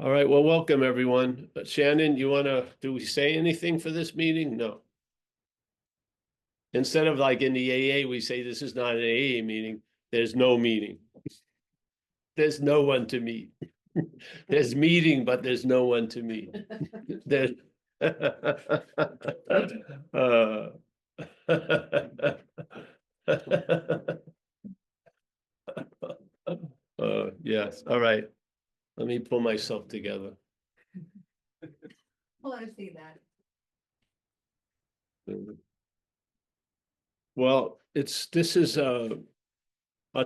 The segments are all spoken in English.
All right, well, welcome everyone. Shannon, do we say anything for this meeting? No. Instead of like in the AA, we say this is not an AA meeting. There's no meeting. There's no one to meet. There's meeting, but there's no one to meet. There's yes. All right. Let me pull myself together. I want to see that. Well, this is a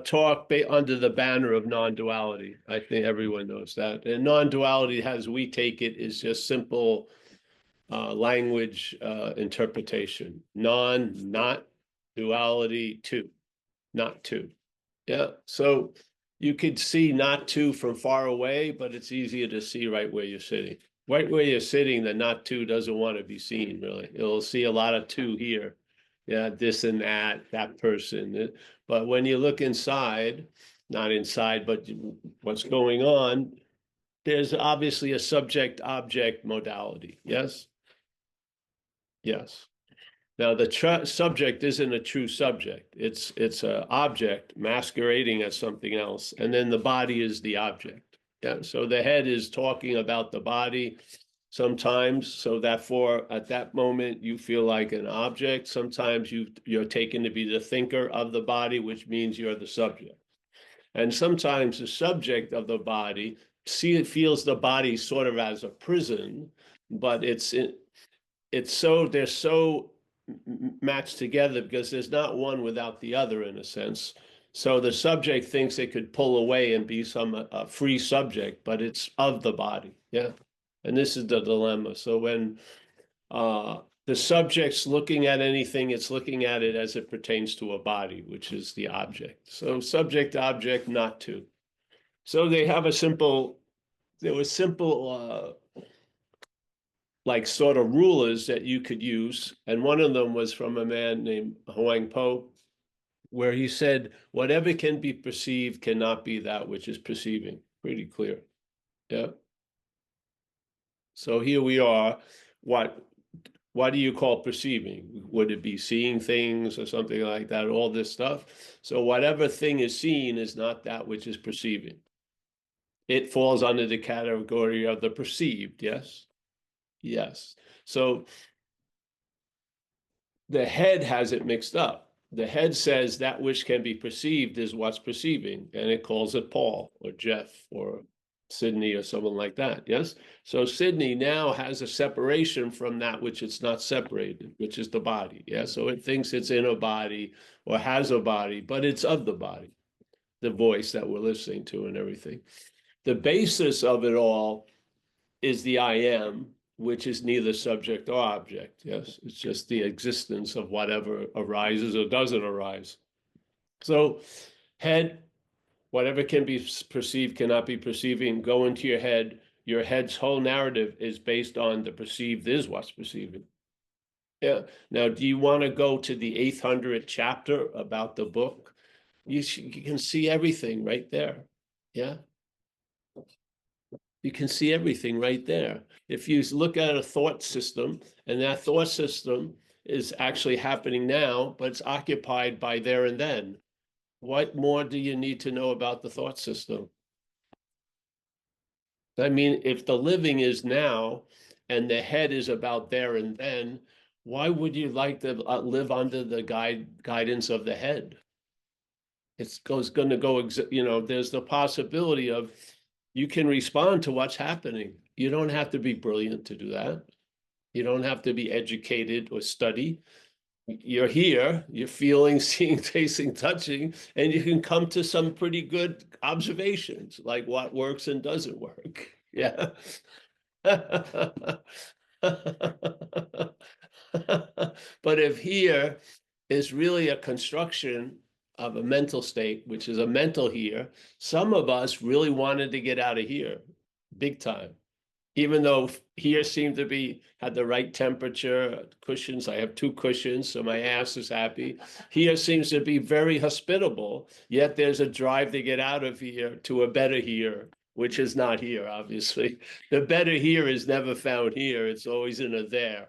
talk under the banner of non-duality. I think everyone knows that. And non-duality, as we take it, is just simple language interpretation. Not duality, two, not two. Yeah. So you could see not two from far away, but it's easier to see right where you're sitting. Right where you're sitting, the not two doesn't want to be seen, really. It'll see a lot of two here. Yeah, this and that person. But when you look inside, not inside, but what's going on, there's obviously a subject-object modality. Yes? Yes. Now, the subject isn't a true subject. It's an object masquerading as something else. And then the body is the object. Yeah. So the head is talking about the body sometimes, so that at that moment you feel like an object. Sometimes you're taken to be the thinker of the body, which means you're the subject. And sometimes the subject of the body feels the body sort of as a prison, but they're so matched together because there's not one without the other in a sense. So the subject thinks it could pull away and be some free subject, but it's of the body. Yeah. And this is the dilemma. So when the subject's looking at anything, it's looking at it as it pertains to a body, which is the object. So subject, object, not two. So they have there were simple like sort of rulers that you could use. And one of them was from a man named Huang Po, where he said, whatever can be perceived cannot be that which is perceiving. Pretty clear. Yeah. So here we are. What do you call perceiving? Would it be seeing things or something like that? All this stuff. So whatever thing is seen is not that which is perceiving. It falls under the category of the perceived. Yes. Yes. So the head has it mixed up. The head says that which can be perceived is what's perceiving, and it calls it Paul or Jeff or Sydney or someone like that. Yes. So Sydney now has a separation from that which it's not separated, which is the body. Yeah. So it thinks it's in a body or has a body, but it's of the body, the voice that we're listening to and everything. The basis of it all is the I am, which is neither subject or object. Yes, it's just the existence of whatever arises or doesn't arise. So head, whatever can be perceived cannot be perceiving. Go into your head. Your head's whole narrative is based on the perceived is what's perceiving. Yeah. Now, do you want to go to the 800th chapter about the book? You can see everything right there. Yeah. You can see everything right there. If you look at a thought system, and that thought system is actually happening now, but it's occupied by there and then, what more do you need to know about the thought system? I mean, if the living is now and the head is about there and then, why would you like to live under the guidance of the head? It's going to go, there's the possibility of you can respond to what's happening. You don't have to be brilliant to do that. You don't have to be educated or study. You're here, you're feeling, seeing, tasting, touching, and you can come to some pretty good observations, like what works and doesn't work. Yeah. But if here is really a construction of a mental state, which is a mental here, some of us really wanted to get out of here big time. Even though here seemed to be had the right temperature, cushions. I have 2 cushions, so my ass is happy. Here seems to be very hospitable, yet there's a drive to get out of here to a better here, which is not here, obviously. The better here is never found here. It's always in a there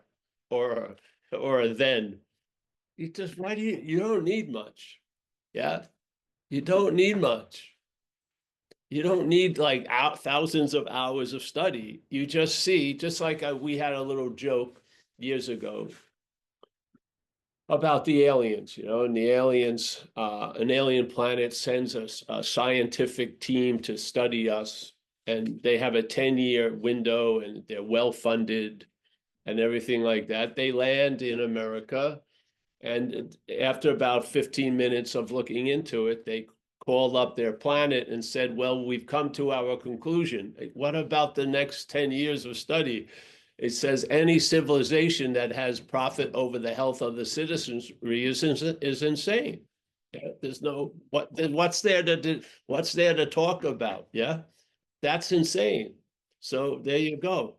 or a then. You don't need much. Yeah. You don't need much. You don't need like thousands of hours of study. You just see, just like we had a little joke years ago about the aliens, and the aliens, an alien planet sends us a scientific team to study us, and they have a 10-year window, and they're well funded and everything like that. They land in America, and after about 15 minutes of looking into it, they called up their planet and said, well, we've come to our conclusion. What about the next 10 years of study? It says any civilization that has profit over the health of the citizenry is insane. Yeah, there's no what's there to talk about? Yeah, that's insane. So there you go.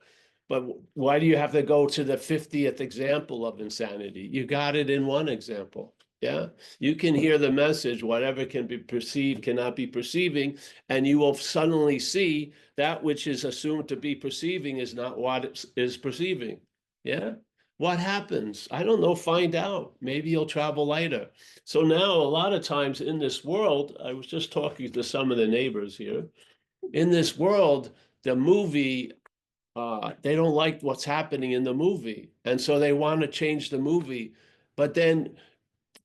But why do you have to go to the 50th example of insanity? You got it in one example. Yeah, you can hear the message, whatever can be perceived cannot be perceiving, and you will suddenly see that which is assumed to be perceiving is not what it is perceiving. Yeah, what happens? I don't know. Find out. Maybe you'll travel lighter. So now, a lot of times in this world, I was just talking to some of the neighbors here. In this world, the movie, they don't like what's happening in the movie, and so they want to change the movie, but then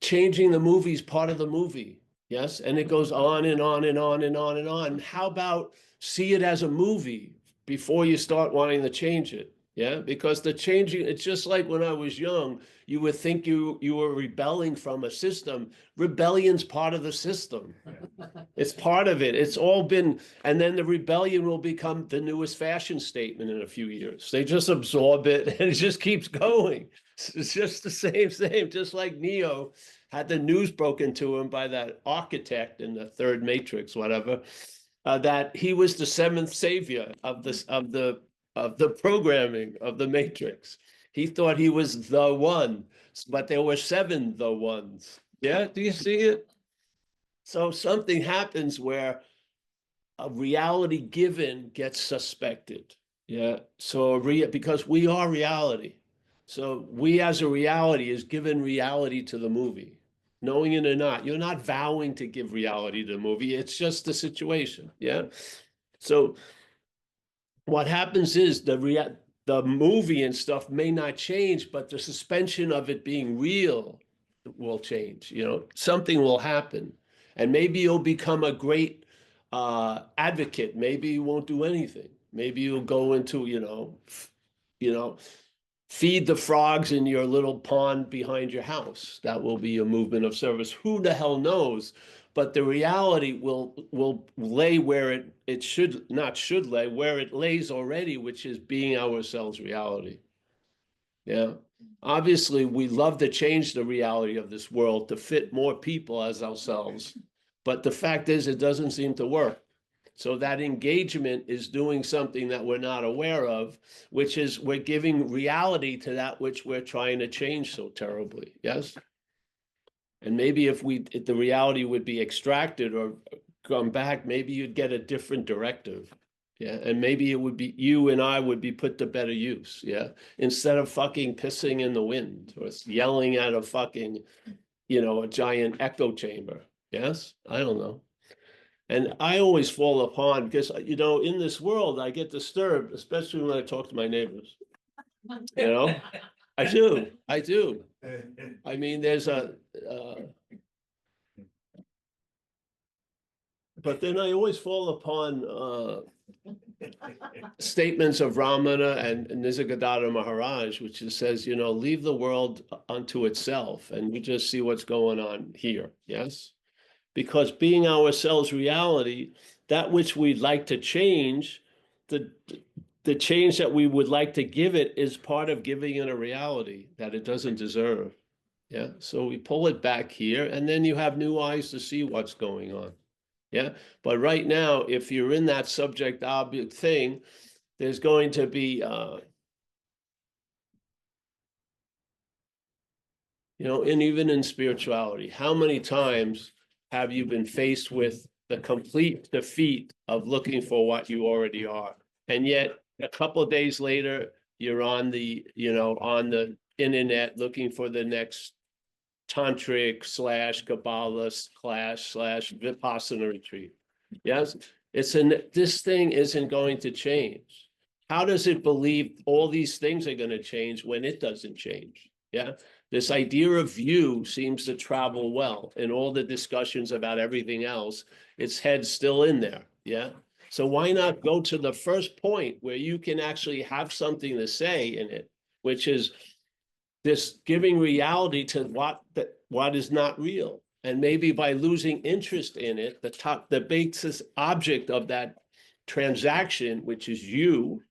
changing the movie is part of the movie. Yes. And it goes on and on and on and on and on. How about see it as a movie before you start wanting to change it? Yeah. Because the changing, it's just like when I was young, you would think you were rebelling from a system. Rebellion's part of the system. It's part of it. It's all been, and then the rebellion will become the newest fashion statement in a few years. They just absorb it and it just keeps going. It's just the same, just like Neo had the news broken to him by that architect in the third Matrix, whatever, that he was the seventh savior of the programming of the Matrix. He thought he was the one, but there were seven the ones. Yeah, do you see it? So something happens where a reality given gets suspected. Yeah. So because we are reality. So we as a reality is given reality to the movie, knowing it or not. You're not vowing to give reality to the movie. It's just the situation. Yeah. So what happens is the movie and stuff may not change, but the suspension of it being real will change. Something will happen, and maybe you'll become a great advocate. Maybe you won't do anything. Maybe you'll go into feed the frogs in your little pond behind your house. That will be a movement of service. Who the hell knows? But the reality will lay where it should lay, where it lays already, which is being ourselves reality. Yeah. Obviously, we love to change the reality of this world to fit more people as ourselves. But the fact is, it doesn't seem to work. So that engagement is doing something that we're not aware of, which is we're giving reality to that which we're trying to change so terribly. Yes. And maybe if the reality would be extracted or come back, maybe you'd get a different directive. Yeah. And maybe it would be you and I would be put to better use. Yeah. Instead of fucking pissing in the wind or yelling at a fucking, a giant echo chamber. Yes. I don't know. And I always fall upon because, in this world, I get disturbed, especially when I talk to my neighbors. I do. I mean, there's but then I always fall upon statements of Ramana and Nisargadatta Maharaj, which says, leave the world unto itself and we just see what's going on here. Yes. Because being ourselves reality, that which we'd like to change, the change that we would like to give it is part of giving it a reality that it doesn't deserve. Yeah. So we pull it back here and then you have new eyes to see what's going on. Yeah. But right now, if you're in that subject object thing, there's going to be, and even in spirituality, how many times have you been faced with the complete defeat of looking for what you already are. And yet a couple of days later, you're on the, on the internet looking for the next tantric / Kabbalah class / Vipassana retreat. Yes, this thing isn't going to change. How does it believe all these things are going to change when it doesn't change? Yeah, this idea of you seems to travel well in all the discussions about everything else. Its head's still in there. Yeah. So why not go to the first point where you can actually have something to say in it, which is this giving reality to what is not real. And maybe by losing interest in it, the basis object of that transaction, which is you,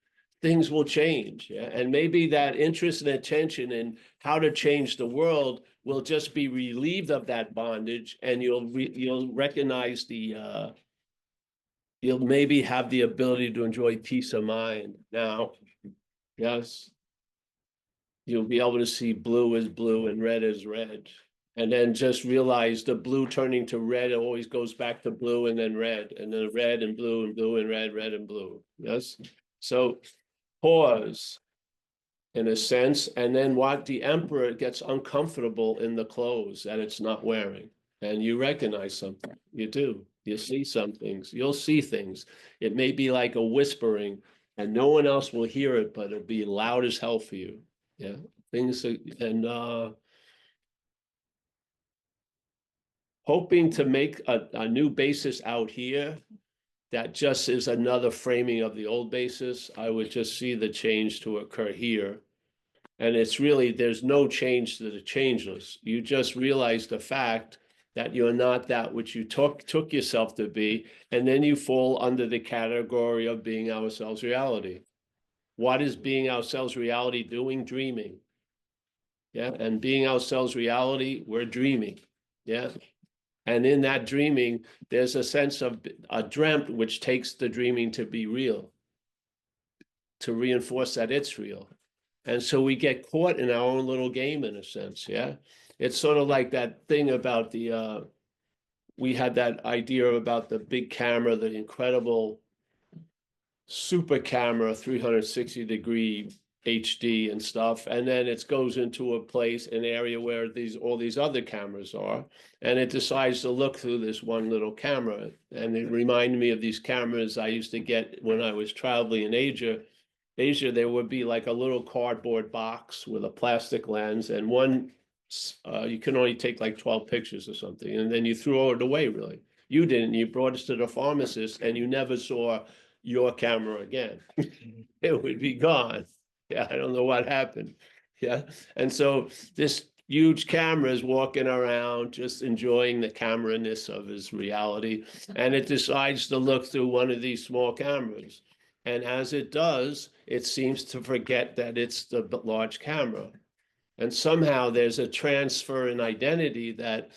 things will change. Yeah? And maybe that interest and attention in how to change the world will just be relieved of that bondage, and you'll recognize you'll maybe have the ability to enjoy peace of mind now. Yes. You'll be able to see blue as blue and red as red. And then just realize the blue turning to red always goes back to blue and then red, and then red and blue and red and blue. Yes. So pause in a sense, and then what the emperor gets uncomfortable in the clothes that it's not wearing. And you recognize something. You do. You see some things. You'll see things. It may be like a whispering, and no one else will hear it, but it'll be loud as hell for you. Yeah, things and hoping to make a new basis out here that just is another framing of the old basis. I would just see the change to occur here. And it's really, there's no change to the changeless. You just realize the fact that you're not that which you took yourself to be, and then you fall under the category of being ourselves reality. What is being ourselves reality doing? Dreaming. Yeah, and being ourselves reality, we're dreaming. Yeah, and in that dreaming, there's a sense of a dreamt, which takes the dreaming to be real, to reinforce that it's real. And so we get caught in our own little game in a sense. Yeah, it's sort of like that thing about we had that idea about the big camera, the incredible super camera, 360-degree HD and stuff, and then it goes into a place, an area where all these other cameras are, and it decides to look through this one little camera. And it reminded me of these cameras I used to get when I was traveling in Asia. There would be like a little cardboard box with a plastic lens, and you can only take like 12 pictures or something, and then you throw it away, really. You didn't. You brought us to the pharmacist, and you never saw your camera again. It would be gone. Yeah, I don't know what happened. Yeah. And so this huge camera is walking around, just enjoying the camera-ness of his reality. And it decides to look through one of these small cameras. And as it does, it seems to forget that it's the large camera. And somehow there's a transfer in identity that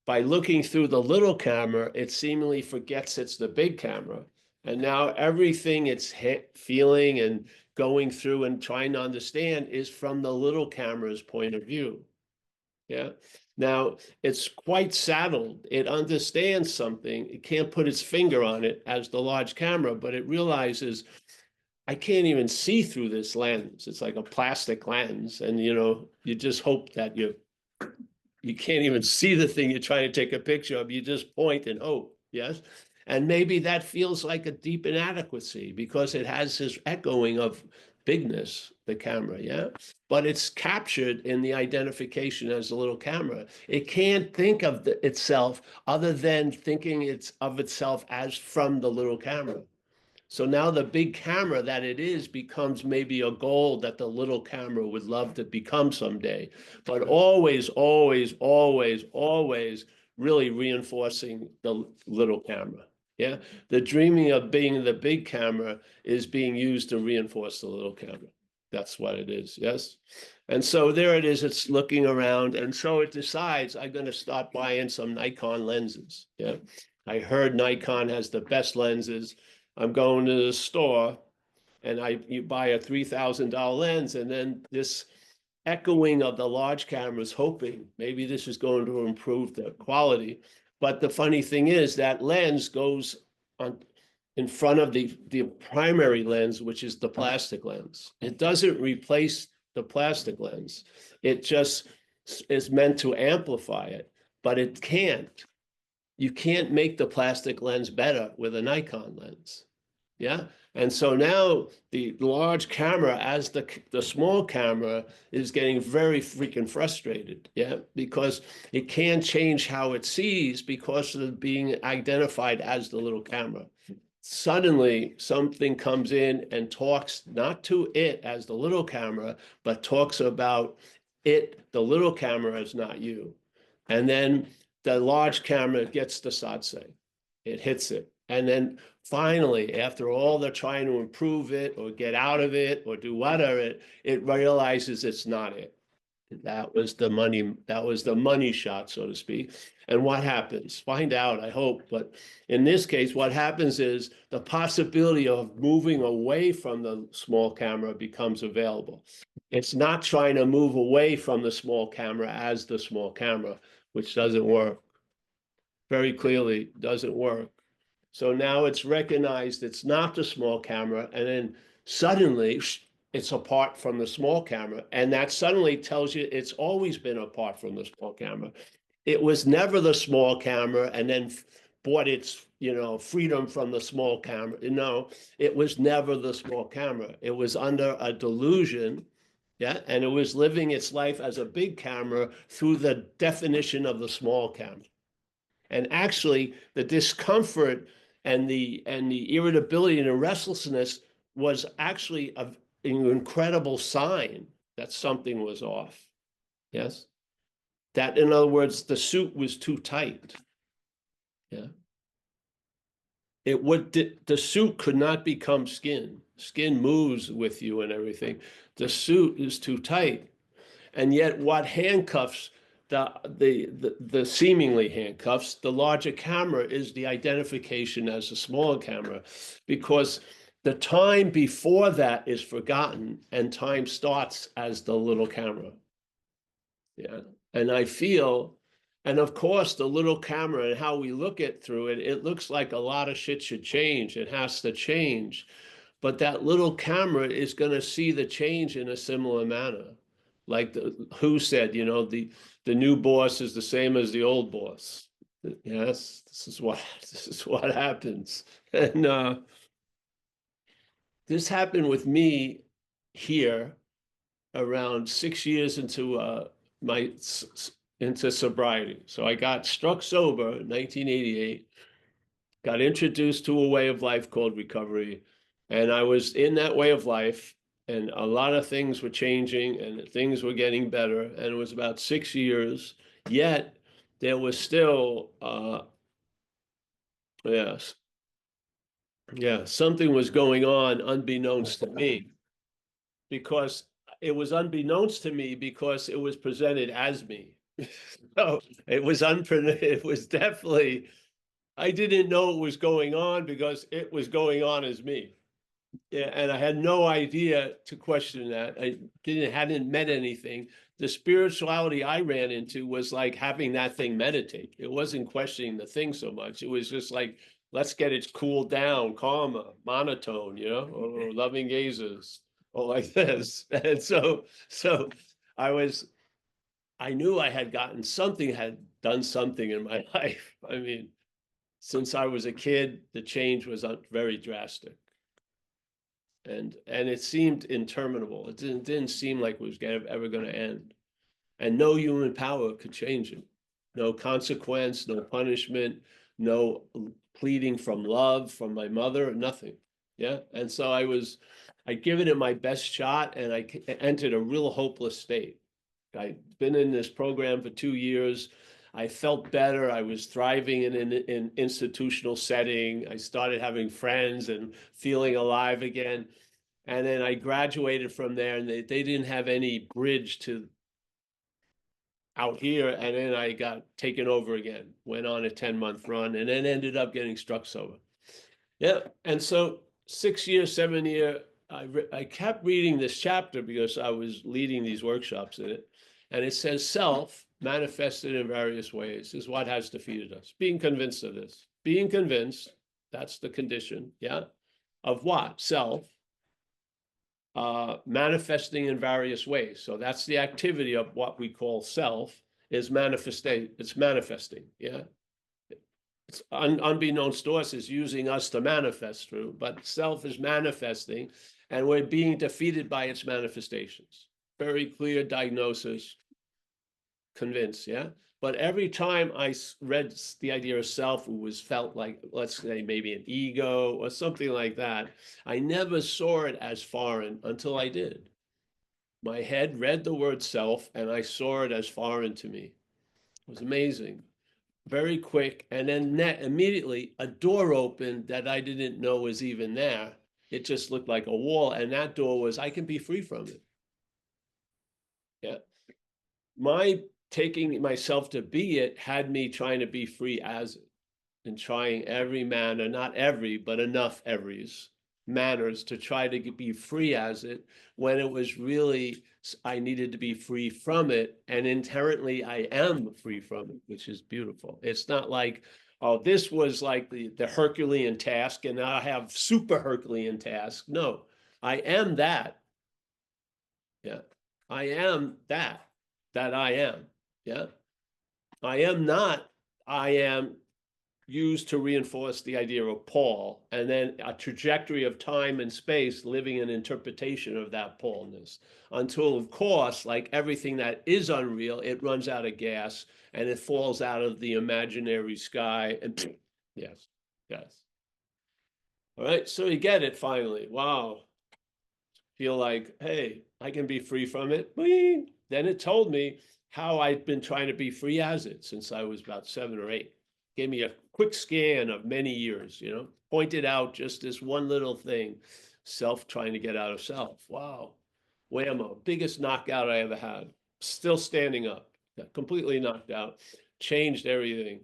by looking through the little camera, it seemingly forgets it's the big camera. And now everything it's feeling and going through and trying to understand is from the little camera's point of view. Yeah. Now it's quite saddled. It understands something. It can't put its finger on it as the large camera, but it realizes I can't even see through this lens. It's like a plastic lens. And, you just hope that you can't even see the thing you're trying to take a picture of. You just point and hope. Yes. And maybe that feels like a deep inadequacy because it has this echoing of bigness, the camera, yeah? But it's captured in the identification as a little camera. It can't think of itself other than thinking of itself as from the little camera. So now the big camera that it is becomes maybe a goal that the little camera would love to become someday, but always, always, always, always really reinforcing the little camera. Yeah, the dreaming of being the big camera is being used to reinforce the little camera. That's what it is. Yes. And so there it is. It's looking around. And so it decides I'm going to start buying some Nikon lenses. Yeah. I heard Nikon has the best lenses. I'm going to the store and you buy a $3,000 lens, and then this echoing of the large cameras, hoping maybe this is going to improve the quality, But the funny thing is that lens goes on in front of the primary lens, which is the plastic lens. It doesn't replace the plastic lens. It just is meant to amplify it, but it can't. You can't make the plastic lens better with a Nikon lens. Yeah. And so now the large camera, as the small camera, is getting very freaking frustrated. Yeah. Because it can't change how it sees because of being identified as the little camera. Suddenly something comes in and talks not to it as the little camera, but talks about it, the little camera, is not you. And then the large camera gets the satsang. It hits it. And then finally, after all they're trying to improve it or get out of it or do whatever, it realizes it's not it. That was the money shot, so to speak. And what happens? Find out, I hope. But in this case, what happens is the possibility of moving away from the small camera becomes available. It's not trying to move away from the small camera as the small camera, which doesn't work. Very clearly doesn't work. So now it's recognized it's not the small camera, and then suddenly it's apart from the small camera. And that suddenly tells you it's always been apart from the small camera. It was never the small camera and then bought its, freedom from the small camera. No, it was never the small camera. It was under a delusion. Yeah. And it was living its life as a big camera through the definition of the small camera. And actually the discomfort and the irritability and the restlessness was actually an incredible sign that something was off. Yes. That, in other words, the suit was too tight. Yeah. The suit could not become skin. Skin moves with you and everything. The suit is too tight. And yet what handcuffs the seemingly handcuffs the larger camera is the identification as a smaller camera, because the time before that is forgotten and time starts as the little camera. Yeah. And I feel, and of course, the little camera and how we look at through it, it looks like a lot of shit should change. It has to change. But that little camera is going to see the change in a similar manner. Like who said, the new boss is the same as the old boss. Yes, this is what happens. And this happened with me here around 6 years into into sobriety. So I got struck sober in 1988, got introduced to a way of life called recovery. And I was in that way of life, and a lot of things were changing and things were getting better. And it was about 6 years, yet there was still, yes, yeah, something was going on unbeknownst to me, because it was unbeknownst to me because it was presented as me. So it was definitely, I didn't know it was going on because it was going on as me. Yeah, and I had no idea to question that. I hadn't met anything. The spirituality I ran into was like having that thing meditate. It wasn't questioning the thing so much. It was just like, let's get it cooled down, calmer, monotone, or loving gazes, or like this. And so I knew I had done something in my life. I mean, since I was a kid, the change was very drastic. And it seemed interminable. It didn't seem like it was ever going to end. And no human power could change it. No consequence, no punishment, no pleading from love, from my mother, nothing. Yeah. And so I'd given it my best shot, and I entered a real hopeless state. I'd been in this program for 2 years. I felt better. I was thriving in an institutional setting. I started having friends and feeling alive again. And then I graduated from there, and they didn't have any bridge to out here. And then I got taken over again, went on a 10-month run, and then ended up getting struck sober. Yeah. And so 6 years, 7 year, I kept reading this chapter because I was leading these workshops in it. And it says self manifested in various ways, is what has defeated us. Being convinced of this. Being convinced, that's the condition, yeah? Of what? Self. Manifesting in various ways. So that's the activity of what we call self, is manifesting. It's manifesting, yeah? It's unbeknownst to us, is using us to manifest through, but self is manifesting, and we're being defeated by its manifestations. Very clear diagnosis, convinced, yeah? But every time I read the idea of self, it was felt like, let's say, maybe an ego or something like that. I never saw it as foreign until I did. My head read the word self, and I saw it as foreign to me. It was amazing. Very quick, and then immediately a door opened that I didn't know was even there. It just looked like a wall, and that door was, I can be free from it. Yeah. My taking myself to be it had me trying to be free as it, and trying every manner, not every, but enough everys, manners to try to be free as it, when it was really, I needed to be free from it, and inherently I am free from it, which is beautiful. It's not like, oh, this was like the Herculean task, and now I have super Herculean task. No, I am that. Yeah, I am that I am. Yeah, I am not, I am used to reinforce the idea of Paul, and then a trajectory of time and space living an interpretation of that Paulness, until, of course, like everything that is unreal, it runs out of gas and it falls out of the imaginary sky. And yes, yes. All right, so you get it finally. Wow. Feel like, hey, I can be free from it. Boing. Then it told me how I'd been trying to be free as it since I was about 7 or 8. Gave me a quick scan of many years, pointed out just this one little thing, self trying to get out of self. Wow. Whammo, biggest knockout I ever had. Still standing up, completely knocked out, changed everything,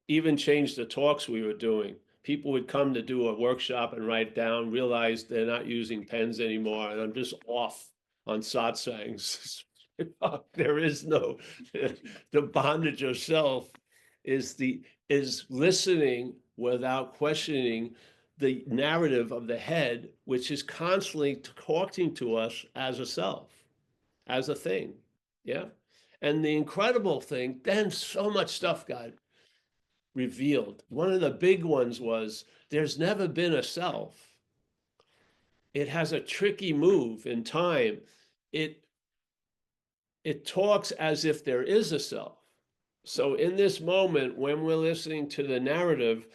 even changed the talks we were doing. People would come to do a workshop and write down, realize they're not using pens anymore, and I'm just off on satsangs. There is no, the bondage of self is listening without questioning the narrative of the head, which is constantly talking to us as a self, as a thing. Yeah. And the incredible thing, then so much stuff got revealed. One of the big ones was, there's never been a self. It has a tricky move in time. It talks as if there is a self. So in this moment, when we're listening to the narrative,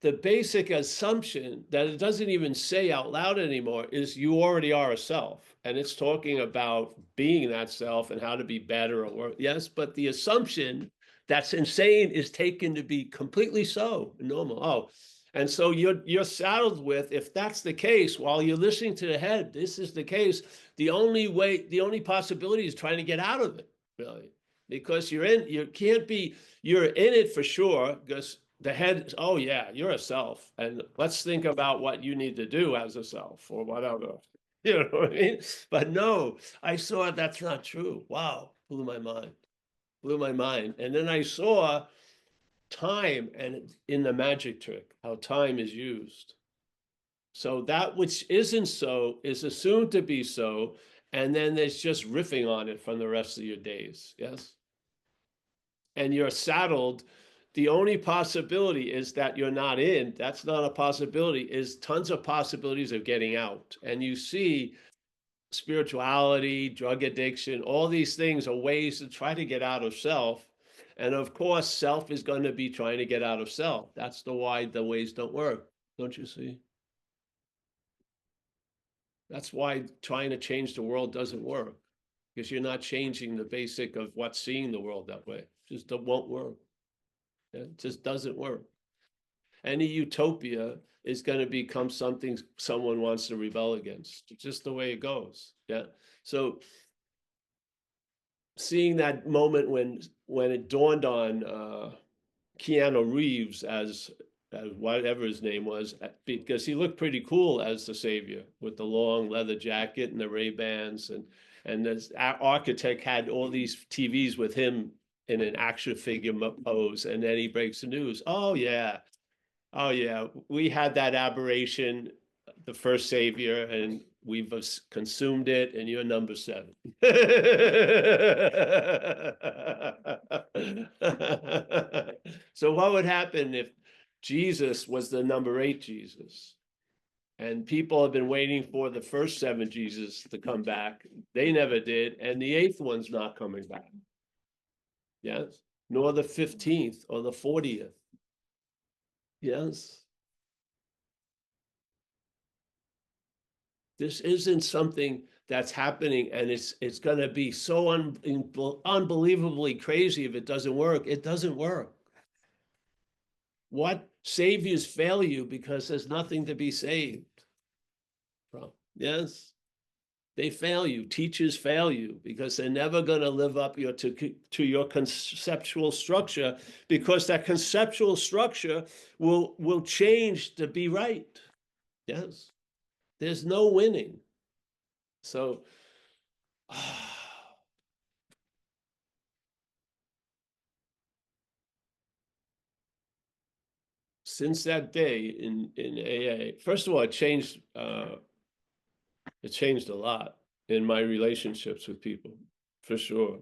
the basic assumption that it doesn't even say out loud anymore is you already are a self. And it's talking about being that self and how to be better or worse. Yes, but the assumption that's insane is taken to be completely so normal. Oh, and so you're saddled with, if that's the case, while you're listening to the head, this is the case, the only possibility is trying to get out of it, really. Because you're in it for sure, because the head, oh yeah, you're a self, and let's think about what you need to do as a self or whatever. You know what I mean? But no, I saw that's not true. Wow, blew my mind. And then I saw time, and in the magic trick, how time is used. So that which isn't so is assumed to be so, and then there's just riffing on it from the rest of your days. Yes. And you're saddled. The only possibility is that you're not in. That's not a possibility. Is tons of possibilities of getting out. And you see spirituality, drug addiction, all these things are ways to try to get out of self. And of course, self is going to be trying to get out of self. That's why the ways don't work. Don't you see? That's why trying to change the world doesn't work, because you're not changing the basic of what's seeing the world that way. Just won't work. It just doesn't work. Any utopia is going to become something someone wants to rebel against. It's just the way it goes. Yeah. So seeing that moment when it dawned on Keanu Reeves as whatever his name was, because he looked pretty cool as the savior with the long leather jacket and the Ray-Bans, and And this architect had all these TVs with him in an action figure pose, and then he breaks the news. Oh yeah, we had that aberration, the first savior, and we've consumed it, and you're number 7. So what would happen if Jesus was the number 8 Jesus? And people have been waiting for the first 7 Jesus to come back. They never did, and the 8th one's not coming back. Yes, nor the 15th or the 40th. Yes. This isn't something that's happening, and it's going to be so unbelievably crazy if it doesn't work. It doesn't work. What saviors fail you because there's nothing to be saved from? Yes, they fail you. Teachers fail you because they're never going to live up to your conceptual structure, because that conceptual structure will change to be right. Yes. There's no winning. So, since that day in AA, first of all, it changed a lot in my relationships with people, for sure.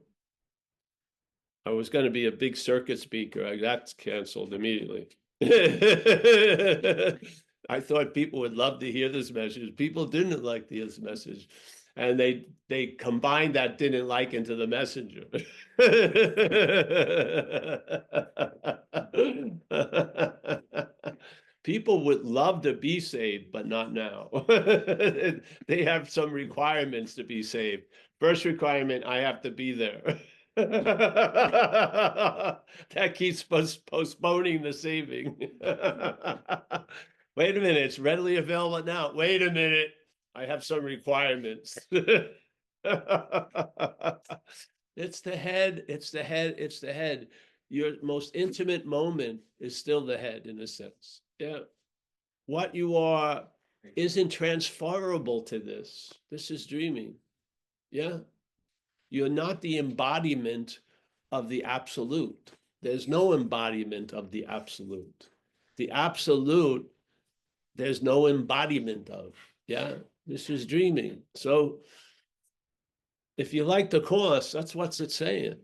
I was going to be a big circuit speaker. That's canceled immediately. I thought people would love to hear this message. People didn't like to hear this message. And they combined that didn't like into the messenger. People would love to be saved, but not now. They have some requirements to be saved. First requirement, I have to be there. That keeps postponing the saving. Wait a minute, it's readily available now. Wait a minute, I have some requirements. It's the head, it's the head, it's the head. Your most intimate moment is still the head, in a sense. Yeah. What you are isn't transferable to this. This is dreaming. Yeah. You're not the embodiment of the absolute. There's no embodiment of the absolute. The absolute, there's no embodiment of. Yeah, this is dreaming. So if you like the Course, that's what's it saying.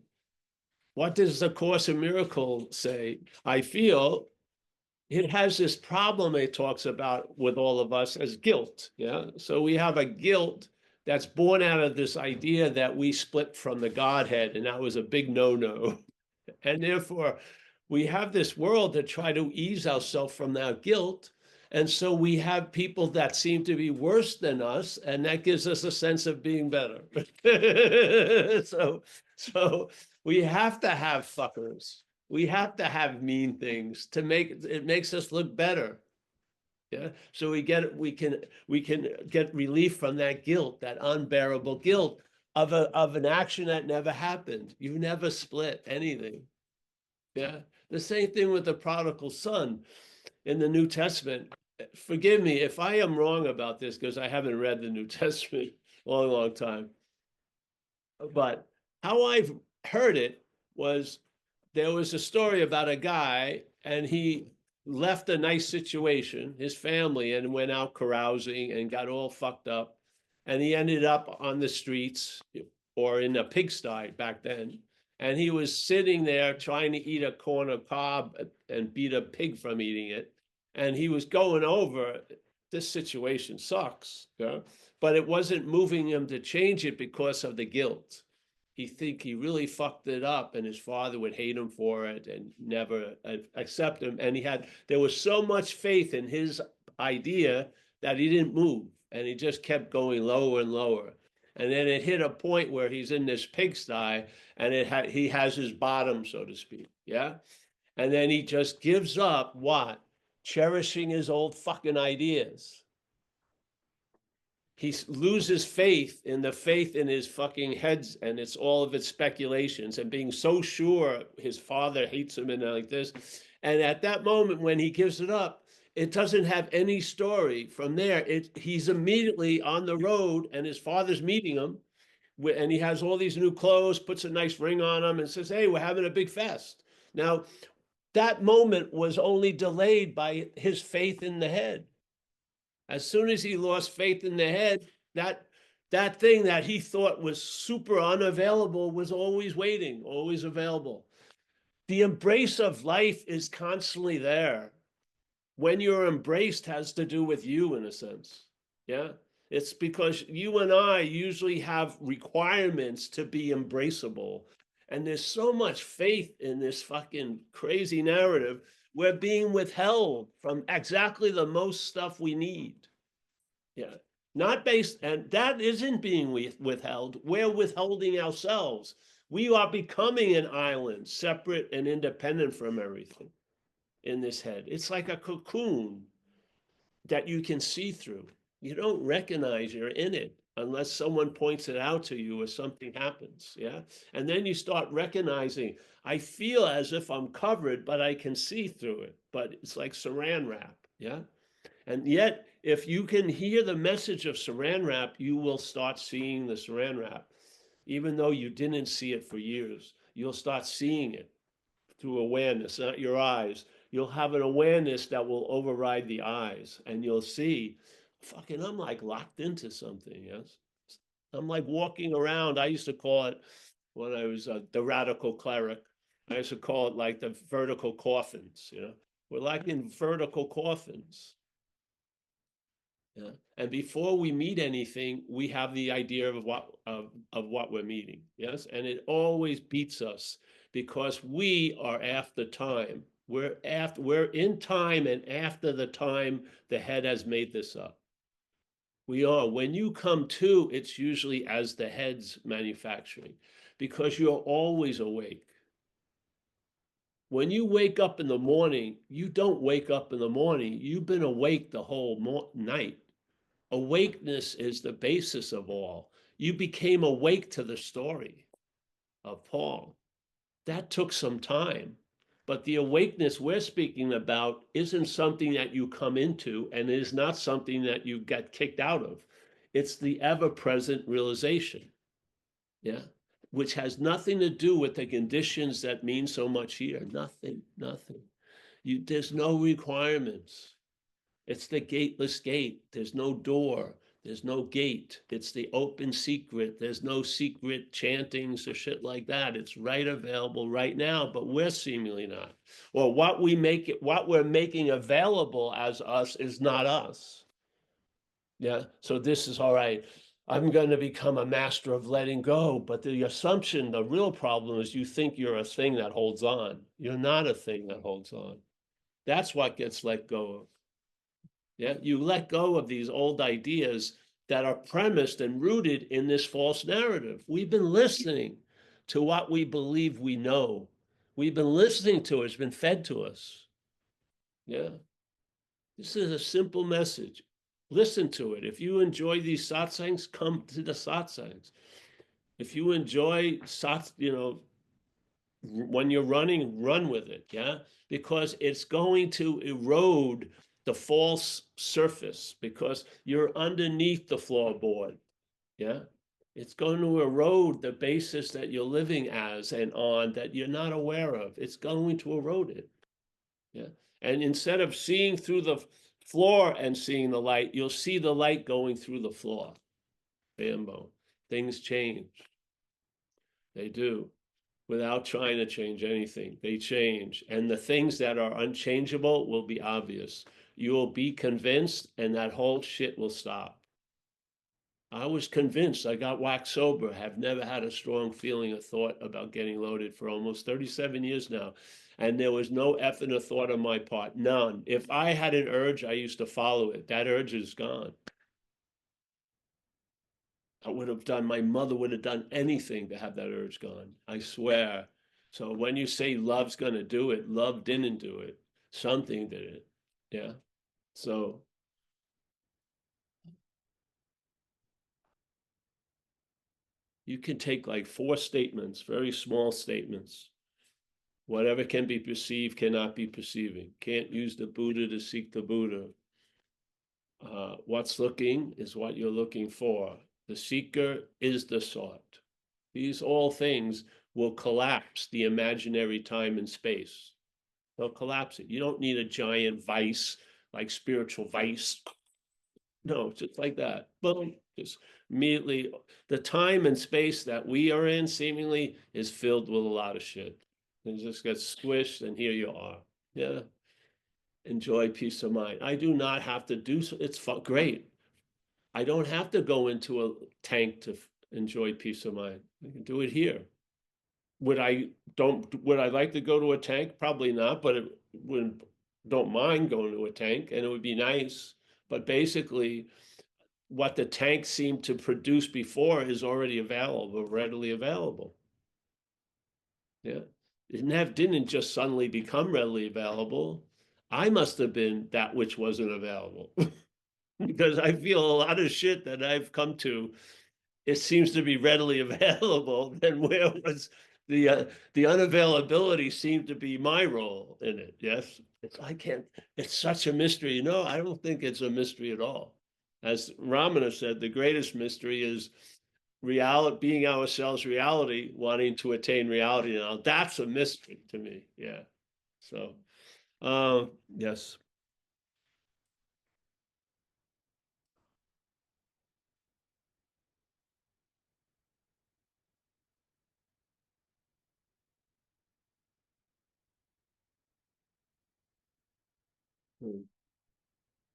What does the Course in Miracles say? I feel it has this problem it talks about with all of us as guilt. Yeah, so we have a guilt that's born out of this idea that we split from the Godhead, and that was a big no-no. And therefore, we have this world to try to ease ourselves from that guilt. And so we have people that seem to be worse than us, and that gives us a sense of being better. So we have to have fuckers. We have to have mean things to make it makes us look better. Yeah. So we can get relief from that guilt, that unbearable guilt of an action that never happened. You never split anything. Yeah. The same thing with the prodigal son in the New Testament. Forgive me if I am wrong about this, because I haven't read the New Testament a long, long time. But how I've heard it was there was a story about a guy, and he left a nice situation, his family, and went out carousing and got all fucked up. And he ended up on the streets or in a pigsty back then. And he was sitting there trying to eat a corn cob and beat a pig from eating it. And he was going over, this situation sucks, yeah? But it wasn't moving him to change it because of the guilt. He really fucked it up, and his father would hate him for it and never accept him. And there was so much faith in his idea that he didn't move, and he just kept going lower and lower. And then it hit a point where he's in this pigsty, and he has his bottom, so to speak. Yeah. And then he just gives up what? Cherishing his old fucking ideas. He loses faith in his fucking heads, and it's all of its speculations, and being so sure his father hates him and like this. And at that moment when he gives it up, it doesn't have any story from there. He's immediately on the road, and his father's meeting him, and he has all these new clothes, puts a nice ring on them, and says, "Hey, we're having a big fest." Now, that moment was only delayed by his faith in the head. As soon as he lost faith in the head, that thing that he thought was super unavailable was always waiting, always available. The embrace of life is constantly there. When you're embraced has to do with you in a sense. Yeah. It's because you and I usually have requirements to be embraceable. And there's so much faith in this fucking crazy narrative. We're being withheld from exactly the most stuff we need. Yeah. Not based, and that isn't being withheld. We're withholding ourselves. We are becoming an island, separate and independent from everything in this head. It's like a cocoon that you can see through. You don't recognize you're in it unless someone points it out to you or something happens. Yeah. And then you start recognizing, I feel as if I'm covered, but I can see through it. But it's like saran wrap. Yeah. And yet, if you can hear the message of saran wrap, you will start seeing the saran wrap. Even though you didn't see it for years, you'll start seeing it through awareness, not your eyes. You'll have an awareness that will override the eyes, and you'll see, fucking, I'm like locked into something. Yes. I'm like walking around. I used to call it, when I was the radical cleric, I used to call it like the vertical coffins. We're like in vertical coffins. Yeah. And before we meet anything, we have the idea of what we're meeting. Yes. And it always beats us because we are after time. We're in time and after the time the head has made this up. We are. When you come to, it's usually as the head's manufacturing because you're always awake. When you wake up in the morning, you don't wake up in the morning. You've been awake the whole night. Awakeness is the basis of all. You became awake to the story of Paul. That took some time. But the awakeness we're speaking about isn't something that you come into, and it is not something that you get kicked out of. It's the ever-present realization, yeah, which has nothing to do with the conditions that mean so much here. Nothing, nothing. There's no requirements. It's the gateless gate. There's no door. There's no gate. It's the open secret. There's no secret chantings or shit like that. It's right available right now, but we're seemingly not. Or what we're making available as us is not us. Yeah. So this is all right. I'm going to become a master of letting go. But the assumption, the real problem is you think you're a thing that holds on. You're not a thing that holds on. That's what gets let go of. Yeah, you let go of these old ideas that are premised and rooted in this false narrative. We've been listening to what we believe we know. We've been listening to it. It's been fed to us. Yeah. This is a simple message. Listen to it. If you enjoy these satsangs, come to the satsangs. If you enjoy when you're running, run with it. Yeah. Because it's going to erode the false surface because you're underneath the floorboard. Yeah. It's going to erode the basis that you're living as and on that you're not aware of. It's going to erode it. Yeah. And instead of seeing through the floor and seeing the light, you'll see the light going through the floor. Bambo. Things change. They do. Without trying to change anything. They change. And the things that are unchangeable will be obvious. You will be convinced, and that whole shit will stop. I was convinced. I got whacked sober, have never had a strong feeling or thought about getting loaded for almost 37 years now. And there was no effort or thought on my part, none. If I had an urge, I used to follow it. That urge is gone. My mother would have done anything to have that urge gone. I swear. So when you say love's going to do it, love didn't do it. Something did it. Yeah. So you can take like 4 statements, very small statements. Whatever can be perceived cannot be perceiving. Can't use the Buddha to seek the Buddha. What's looking is what you're looking for. The seeker is the sought. These all things will collapse the imaginary time and space. They'll collapse it. You don't need a giant vice like spiritual vice. No, just like that. Boom. Just immediately, the time and space that we are in seemingly is filled with a lot of shit. And just gets squished, and here you are. Yeah. Enjoy peace of mind. I do not have to do so. It's great. I don't have to go into a tank to enjoy peace of mind. I can do it here. Would I like to go to a tank? Probably not, but it would don't mind going to a tank, and it would be nice. But basically, what the tank seemed to produce before is already available, readily available. Yeah. Didn't just suddenly become readily available. I must have been that which wasn't available. Because I feel a lot of shit that I've come to, it seems to be readily available, then where was the unavailability seemed to be my role in it. Yes. It's such a mystery. No, I don't think it's a mystery at all. As Ramana said, the greatest mystery is reality, being ourselves reality, wanting to attain reality. Now that's a mystery to me. Yeah. So, yes.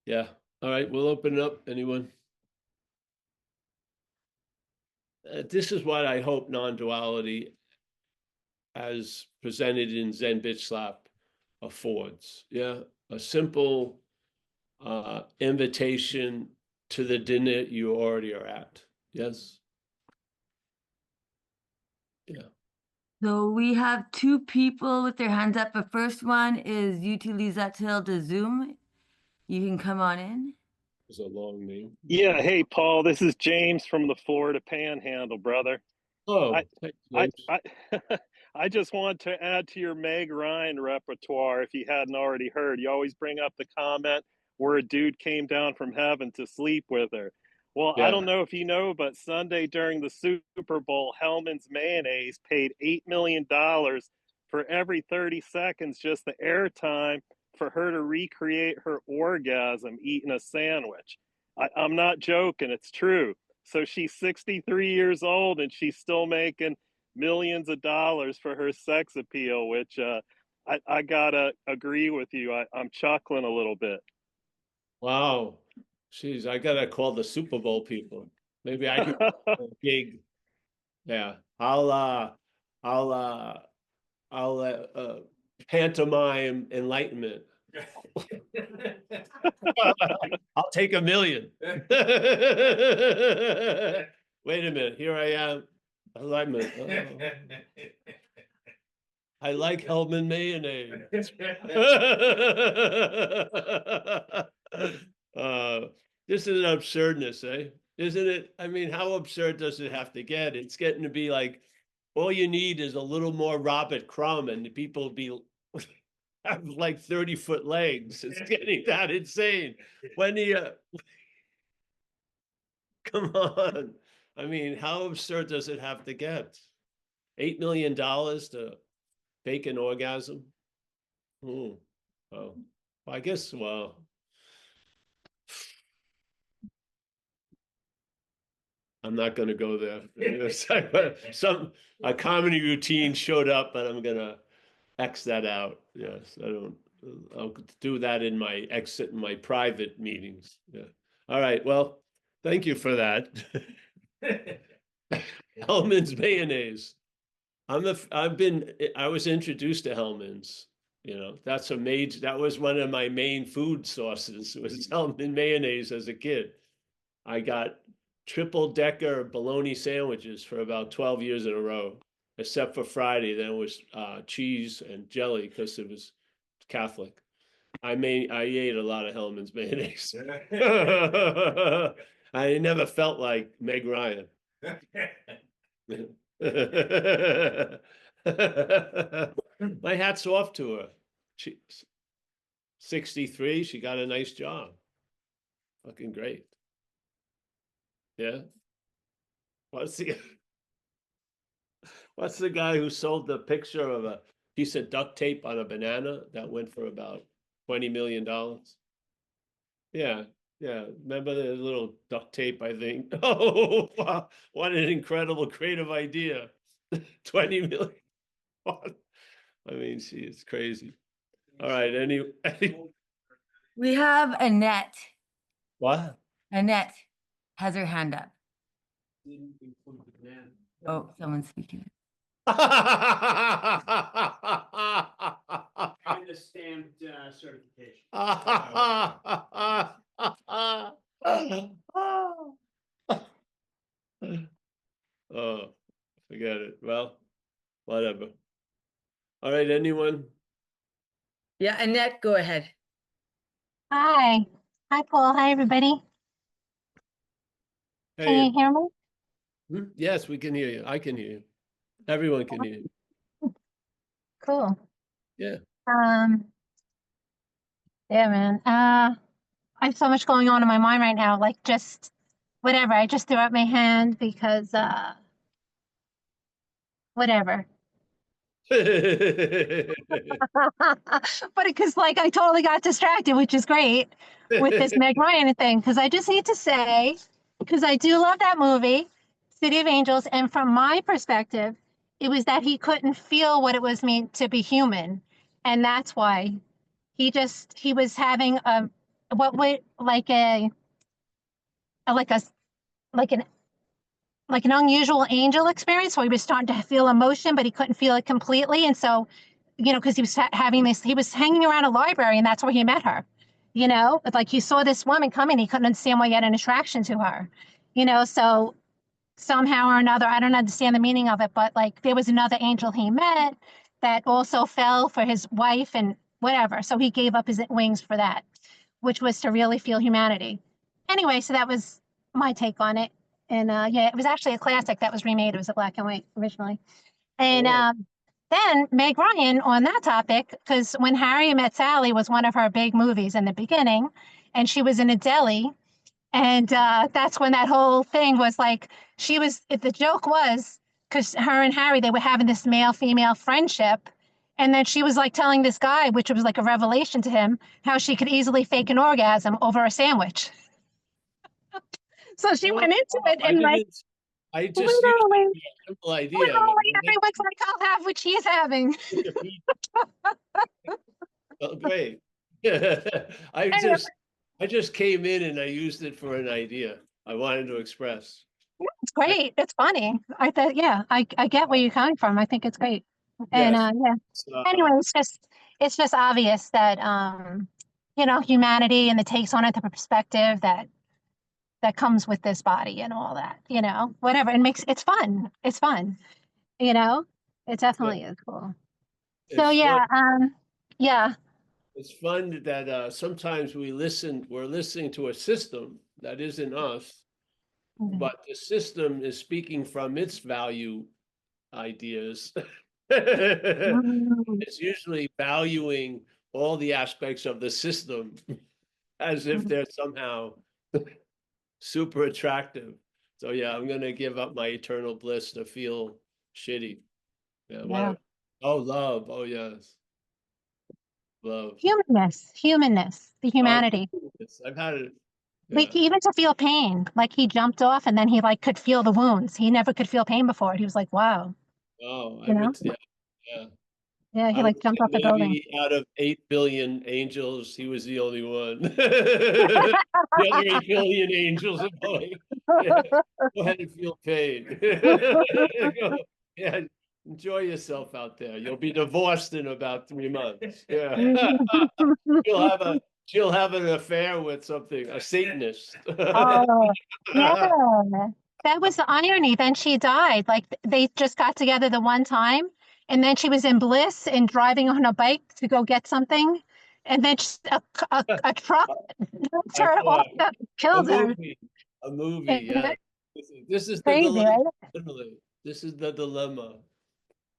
Yeah. All right. We'll open it up. Anyone? This is what I hope non-duality as presented in Zen Bitch Slap affords. Yeah. A simple invitation to the dinner you already are at. Yes. Yeah. So we have two people with their hands up. The first one is Utilizatil de Zoom. You can come on in. It's a long name. Yeah, hey Paul, this is James from the Florida Panhandle, brother. I Oh, thanks, I James. I I just want to add to your Meg Ryan repertoire if you hadn't already heard. You always bring up the comment where a dude came down from heaven to sleep with her. Well, I Yeah. don't know if you know, but Sunday during the Super Bowl, Hellman's Mayonnaise paid $8 million for every 30 seconds just the airtime for her to recreate her orgasm eating a sandwich. I'm not joking, it's true. So she's 63 years old and she's still making millions of dollars for her sex appeal, which I gotta agree with you. I'm chuckling a little bit. Wow. Jeez, I gotta call the Super Bowl people. Maybe I could get a gig. Yeah. I'll pantomime enlightenment. I'll take $1 million. Wait a minute. Here I am. Alignment. Oh. I like Hellman mayonnaise. This is an absurdness, eh? Isn't it? I mean, how absurd does it have to get? It's getting to be like all you need is a little more Robert Crumb and people be have like 30-foot legs. It's getting that insane. When do you come on? I mean, how absurd does it have to get? $8 million to fake an orgasm? Hmm. Oh, I guess, well, I'm not going to go there. A comedy routine showed up, but I'm going to X that out. Yes, I don't. I'll do that in my private meetings. Yeah. All right. Well, thank you for that. Hellman's mayonnaise. I was introduced to Hellman's. That was one of my main food sources was Hellman mayonnaise as a kid. I got triple decker bologna sandwiches for about 12 years in a row, except for Friday. Then it was cheese and jelly because it was Catholic. I ate a lot of Hellman's mayonnaise. I never felt like Meg Ryan. My hat's off to her. She's 63. She got a nice job. Fucking great. Yeah. What's the what's the guy who sold the picture of a piece of duct tape on a banana that went for about $20 million? Yeah, yeah. Remember the little duct tape, I think. Oh, wow, what an incredible creative idea. 20 million. I mean, she is crazy. All right, We have Annette. what? Annette has her hand up. Oh, someone's speaking. And the stamped certification. Oh, forget it. Well, whatever. All right, anyone? Yeah, Annette, go ahead. Hi. Hi, Paul. Hi, everybody. Can Hey, you hear me? yes, we can hear you. I can hear you. Everyone can hear you. Cool. Yeah. Yeah, man. I have so much going on in my mind right now. Like just whatever. I just threw up my hand because whatever. But because like I totally got distracted, which is great with this Meg Ryan thing. Because I just need to say, because I do love that movie, City of Angels, and from my perspective, it was that he couldn't feel what it was mean to be human, and that's why he was having a what would like a like a like an like an unusual angel experience. So he was starting to feel emotion, but he couldn't feel it completely, and so because he was having this, he was hanging around a library, and that's where he met her. It's like he saw this woman coming, he couldn't understand why he had an attraction to her. So somehow or another, I don't understand the meaning of it, but like there was another angel he met that also fell for his wife and whatever. So he gave up his wings for that, which was to really feel humanity. Anyway, so that was my take on it. And yeah, it was actually a classic that was remade. It was a black and white originally. And Oh. then Meg Ryan on that topic, because When Harry Met Sally was one of her big movies in the beginning, and she was in a deli. And that's when that whole thing was like, the joke was, because her and Harry, they were having this male female friendship. And then she was like telling this guy, which was like a revelation to him, how she could easily fake an orgasm over a sandwich. So she went into it I and like, didn't. I just used literally, a simple idea. literally everyone's like, I'll have what she's having. Oh, great. I Anyway, just I just came in and I used it for an idea I wanted to express. it's great. It's funny. I thought, yeah, I get where you're coming from. I think it's great. And Yes. yeah. Anyway, it's just obvious that humanity and the takes on it, the perspective that comes with this body and all that, whatever. It's fun. It's fun, you know. It definitely is cool. So It's fun. yeah, yeah. It's fun that sometimes we're listening to a system that isn't us, but the system is speaking from its value ideas. Mm, It's usually valuing all the aspects of the system as if they're somehow super attractive. So yeah, I'm gonna give up my eternal bliss to feel shitty. Yeah, yeah. whatever. Oh, love. Oh yes. Love. Humanness, the Oh, humanity. yes, I've had it. Like Yeah. even to feel pain, like he jumped off and then he like could feel the wounds. He never could feel pain before. He was like, wow, Oh, you know? yeah. Yeah, he I would like jumped say off the building. maybe out of 8 billion angels, he was the only one. The other 8 billion angels are going, yeah, go ahead and feel pain. Yeah, enjoy yourself out there. You'll be divorced in about 3 months. Yeah. She'll have an affair with a Satanist. Oh, yeah. That was the irony. Then she died. Like they just got together the one time, and then she was in bliss and driving on a bike to go get something, and then a truck knocked I her off, thought killed her. a movie, Isn't yeah. it This is the crazy, dilemma. right? Literally, this is the dilemma.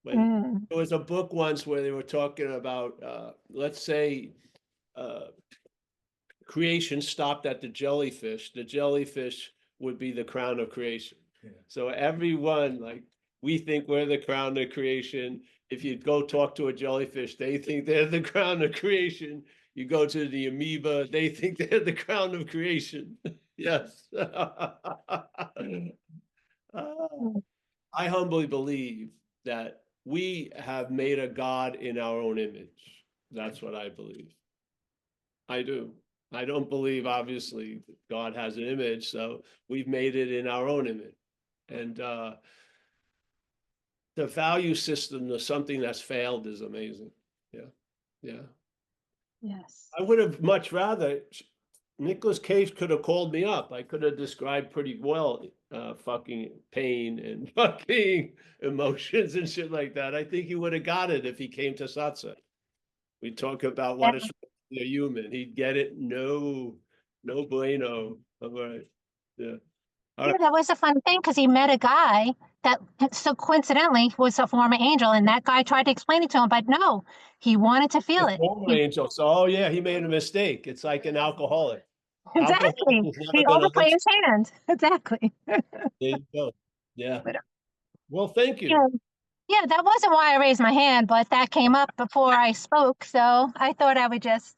When Mm, there was a book once where they were talking about, let's say, uh, creation stopped at the jellyfish would be the crown of creation. So everyone, like, we think we're the crown of creation. If you go talk to a jellyfish, they think they're the crown of creation. You go to the amoeba, they think they're the crown of creation. Yes. Mm. I humbly believe that we have made a God in our own image. That's what I believe. I do. I don't believe, obviously, that God has an image, so we've made it in our own image. And the value system of something that's failed is amazing. Yeah. Yeah. Yes. I would have much rather, Nicolas Cage could have called me up. I could have described pretty well fucking pain and fucking emotions and shit like that. I think he would have got it if he came to Satsa. We talk about what it's like to be a human. He'd get it. No, no bueno. All right. Yeah. All Yeah, right. that was a fun thing because he met a guy that so coincidentally was a former angel, and that guy tried to explain it to him, but no, he wanted to feel The it. former angel. So, oh yeah, he made a mistake. It's like an alcoholic. Alcohol Exactly. is never He gonna overplayed let his hand. Exactly. you. There you go. Yeah. But, Well, thank yeah, you. yeah, that wasn't why I raised my hand, but that came up before I spoke, so I thought I would just,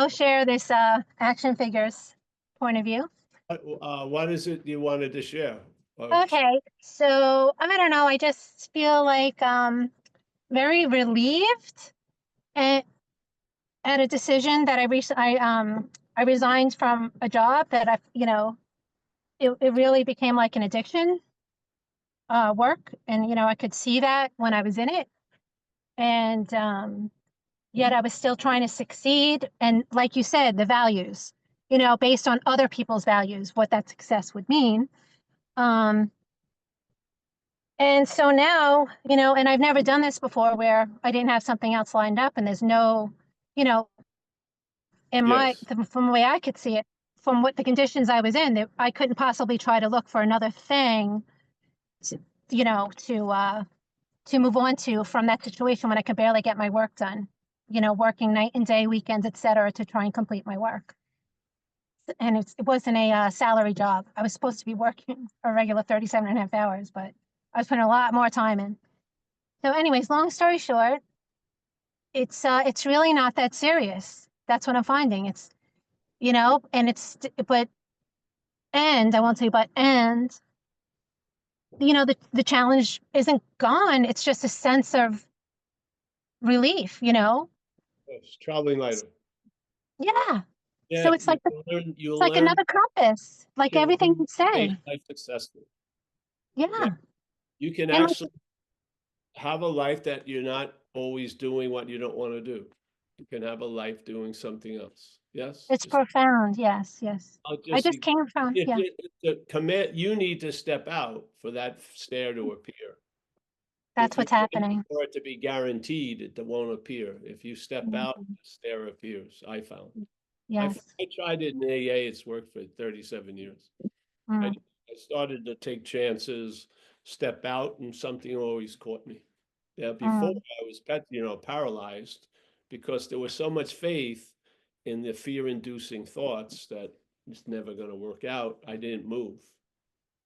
share this action figures point of view. What is it you wanted to share? Okay, so I don't know, I just feel like very relieved at, at a decision that I resigned from a job that it really became like an addiction work, and I could see that when I was in it, and yet I was still trying to succeed, and like you said, the values, based on other people's values, what that success would mean. um And so now, and I've never done this before where I didn't have something else lined up and there's no, you know, Yes. from the way I could see it, from what the conditions I was in, that I couldn't possibly try to look for another thing to, you know, to move on to from that situation when I could barely get my work done, working night and day, weekends, et cetera, to try and complete my work. And it wasn't a salary job. I was supposed to be working a regular 37 and a half hours, but I was putting a lot more time in. So anyways, long story short, it's really not that serious. That's what I'm finding. It's, and I won't say but, and, the challenge isn't gone. It's just a sense of relief. Yes. Traveling lighter. Yeah. Yeah. So it's like, You it's like learn another compass, like to everything you make say. life successful. Yeah. You can And like, actually have a life that you're not always doing what you don't want to do. You can have a life doing something else. Yes. it's profound. Yes. Yes. I'll I just just came from, yeah, the commit, you need to step out for that stare to appear. that's If you what's wait happening. for it to be guaranteed, it won't appear. If you step out, Mhm. the stare appears, I found. Yes. I tried it in AA, it's worked for 37 years. I Mm. started to take chances, step out, and something always caught me. Yeah, before Mm. I was paralyzed because there was so much faith in the fear-inducing thoughts that it's never going to work out. I didn't move.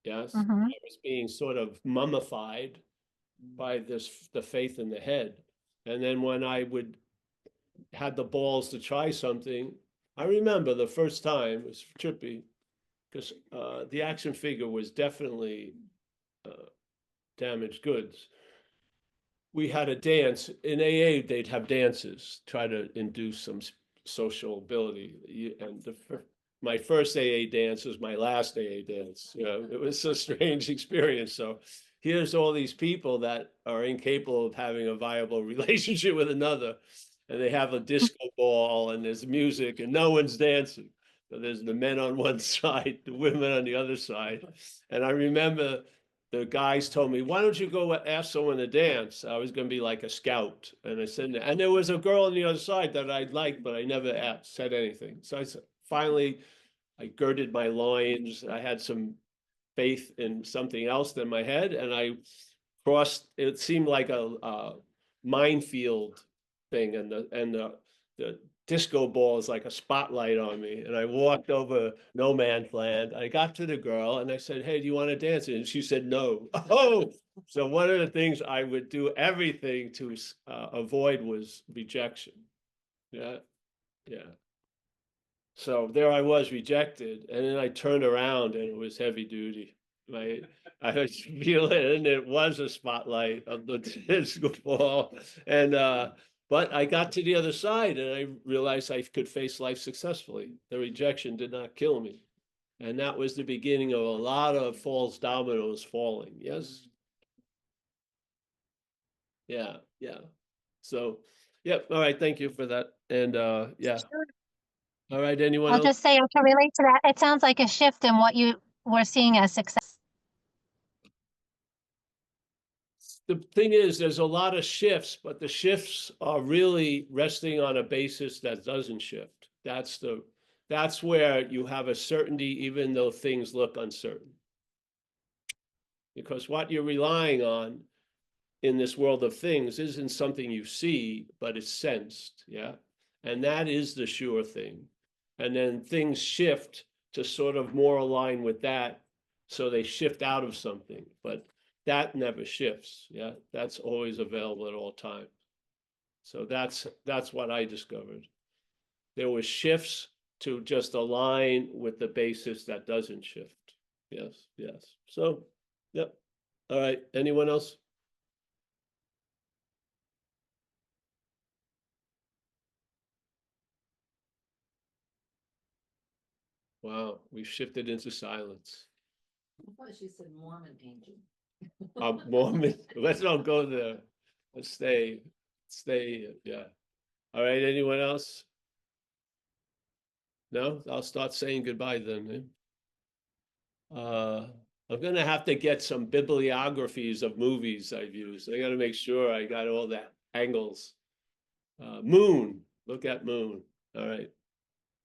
Yes, Mm-hmm. I was being sort of mummified by the faith in the head. And then when I would had the balls to try something, I remember the first time, it was trippy, because the action figure was definitely damaged goods. We had a dance in AA. They'd have dances, try to induce some social ability. And my first AA dance was my last AA dance. It was a strange experience. So here's all these people that are incapable of having a viable relationship with another, and they have a disco ball and there's music and no one's dancing. So there's the men on one side, the women on the other side. And I remember the guys told me, why don't you go ask someone to dance? I was going to be like a scout. And I said, and there was a girl on the other side that I'd like, but I never said anything. So I said, finally, I girded my loins. I had some faith in something else than my head. And I crossed, it seemed like a minefield thing. And the disco balls like a spotlight on me. And I walked over no man's land. I got to the girl and I said, "Hey, do you want to dance?" And she said, "No." Oh, so one of the things I would do everything to avoid was rejection. Yeah, yeah. So there I was, rejected, and then I turned around and it was heavy duty. Right, I was feeling, and it was a spotlight of the disco ball, and but I got to the other side, and I realized I could face life successfully. The rejection did not kill me, and that was the beginning of a lot of false dominoes falling. Yes, yeah, yeah. So, yep. All right, thank you for that, and yeah. All right, anyone I'll else? just say I can relate to that. It sounds like a shift in what you were seeing as success. The thing is, there's a lot of shifts, but the shifts are really resting on a basis that doesn't shift. That's where you have a certainty, even though things look uncertain. Because what you're relying on in this world of things isn't something you see, but it's sensed, yeah? And that is the sure thing. And then things shift to sort of more align with that, so they shift out of something, but that never shifts, yeah? That's always available at all times. So that's what I discovered. There were shifts to just align with the basis that doesn't shift. Yes, yes. So, yep. All right, anyone else? Wow, we've shifted into silence. I thought she said Mormon angel. Mormon, let's not go there. Let's stay, yeah. All right, anyone else? No, I'll start saying goodbye then. I'm gonna have to get some bibliographies of movies I've used. I gotta make sure I got all the angles. Moon, look at Moon. All right.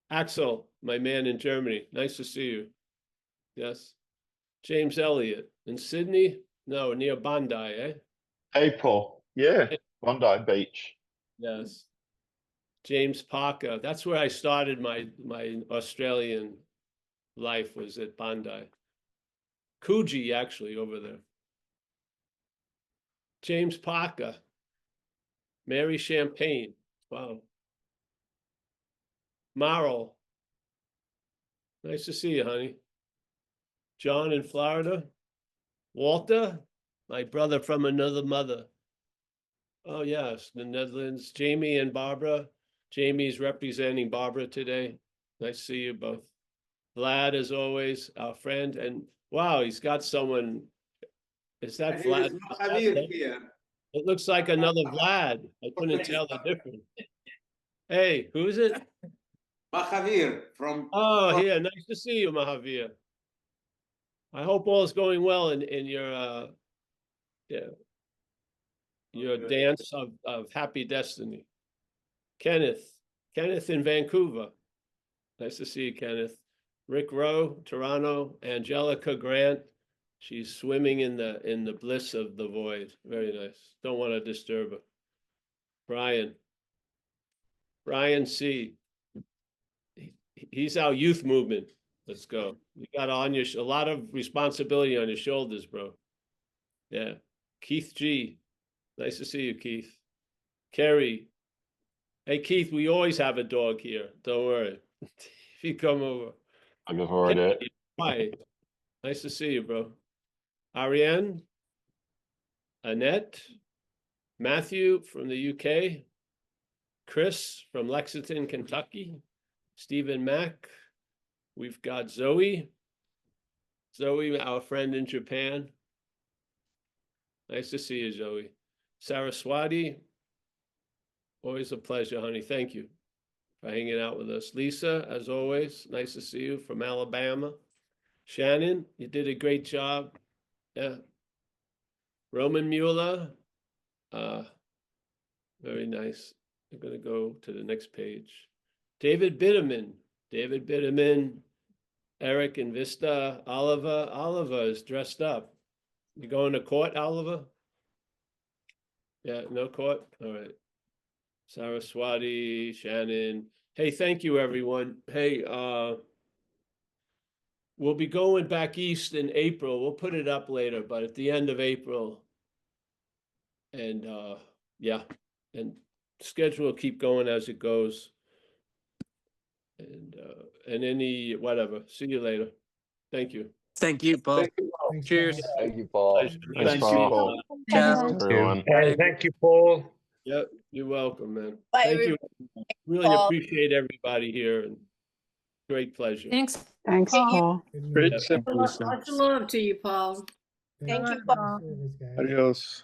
Axel, my man in Germany, nice to see you. Yes. James Elliott in Sydney? No, near Bondi, eh? April, yeah, Bondi Beach. Yes. James Parker. That's where I started my Australian life, was at Bondi. Coogee, actually, over there. James Parker. Mary Champagne. Wow. Marl. Nice to see you, honey. John in Florida. Walter, my brother from another mother. Oh, yes, the Netherlands. Jamie and Barbara. Jamie's representing Barbara today. Nice to see you both. Vlad, as always, our friend. And wow, he's got someone. Is that Vlad? Here. It looks like another Vlad. I couldn't tell the difference. Hey, who is it? Mahavir from. Oh, here. Nice to see you, Mahavir. I hope all is going well in your yeah, your dance of happy destiny. Kenneth in Vancouver. Nice to see you, Kenneth. Rick Rowe, Toronto. Angelica Grant. She's swimming in the bliss of the void. Very nice. Don't want to disturb her. Brian C. He's our youth movement. Let's go. You got a lot of responsibility on your shoulders, bro. Yeah. Keith G. Nice to see you, Keith. Kerry. Hey, Keith, we always have a dog here. Don't worry. If you come over. I've heard it. Hi. Nice to see you, bro. Ariane. Annette. Matthew from the UK. Chris from Lexington, Kentucky. Stephen Mack. We've got Zoe. Zoe, our friend in Japan. Nice to see you, Zoe. Saraswati. Always a pleasure, honey. Thank you for hanging out with us. Lisa, as always, nice to see you from Alabama. Shannon, you did a great job. Yeah. Roman Mueller. Very nice. I'm going to go to the next page. David Bitterman. Eric and Vista. Oliver is dressed up. You going to court, Oliver? Yeah, no court? All right. Saraswati, Shannon. Hey, thank you, everyone. Hey, we'll be going back east in April. We'll put it up later, but at the end of April. And yeah, and schedule will keep going as it goes. And any whatever. See you later. Thank you. Thank you, Paul. Cheers. Thank you, Paul. Pleasure. Thanks, Thank Paul. you. Ciao. Thanks, everyone. And thank you, Paul. Yep, you're welcome, man. Bye, Thank you. Really Paul. appreciate everybody here and great pleasure. Thanks. Thanks, Thank you. Paul. Great Yeah. simple. Lots of love to you, Paul. Thank you, Paul. Adios.